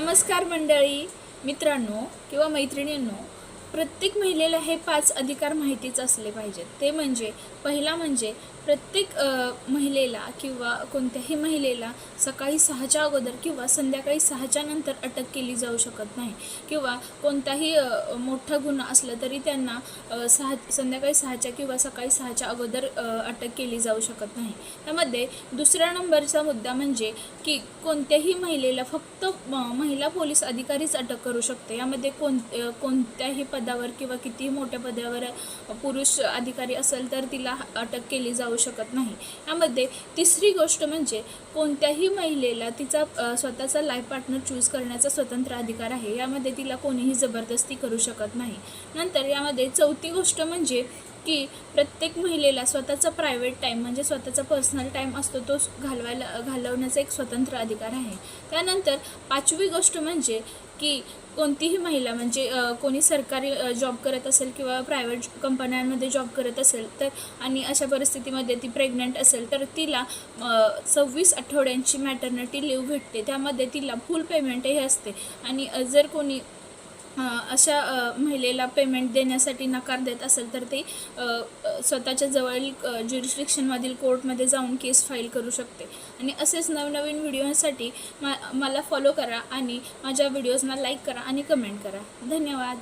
नमस्कार मंडळी, मित्रांनो किंवा मैत्रिणींनो, प्रत्येक महिलेला हे 5 अधिकार माहितीच असले पाहिजेत। ते म्हणजे पहिला म्हणजे प्रत्येक महिलेला किंवा कोणत्याही महिलेला सकाळी 6च्या अगोदर किंवा संध्याकाळी 6च्या नंतर अटक केली जाऊ शकत नाही किंवा कोणताही मोठा गुन्हा असला तरी त्यांना संध्याकाळी 6च्या किंवा सकाळी 6च्या अगोदर अटक केली जाऊ शकत नाही। त्यामध्ये दुसऱ्या नंबरचा मुद्दा म्हणजे की कोणत्याही महिलेला फक्त महिला पोलीस अधिकारीच अटक करू शकते। यामध्ये कोणत्याही पदावर किंवा कितीही मोठ्या पदावर पुरुष अधिकारी असेल तर तिला अटक केली जाऊ शकत नाही। यामध्ये तिसरी गोष्ट म्हणजे कोणत्याही महिलेला तिचा स्वतःचा लाईफ पार्टनर चूज करण्याचा स्वतंत्र अधिकार आहे। यामध्ये तिला कोणीही जबरदस्ती करू शकत नाही। नंतर यामध्ये चौथी गोष्ट म्हणजे की प्रत्येक महिलेला स्वतःचा प्रायव्हेट टाईम म्हणजे स्वतःचा पर्सनल टाईम असतो तो घालवण्याचा एक स्वतंत्र अधिकार आहे। त्यानंतर पाचवी गोष्ट म्हणजे की कोणतीही महिला म्हणजे कोणी सरकारी जॉब करत असेल किंवा प्रायव्हेट कंपन्यांमध्ये जॉब करत असेल तर आणि अशा परिस्थितीमध्ये ती प्रेग्नंट असेल तर तिला 26 आठवड्यांची मॅटर्निटी लीव भेटते। त्यामध्ये तिला फुल पेमेंट हे असते आणि जर कोणी अशा महिलेला पेमेंट देण्यासाठी नकार देत असेल तर ते स्वतःच्या जवळील ज्युरिस्डिक्शनमधील कोर्टमध्ये जाऊन केस फाईल करू शकते। आणि असेच नवनवीन व्हिडिओसाठी मला फॉलो करा आणि माझ्या व्हिडिओजना लाईक करा आणि कमेंट करा। धन्यवाद।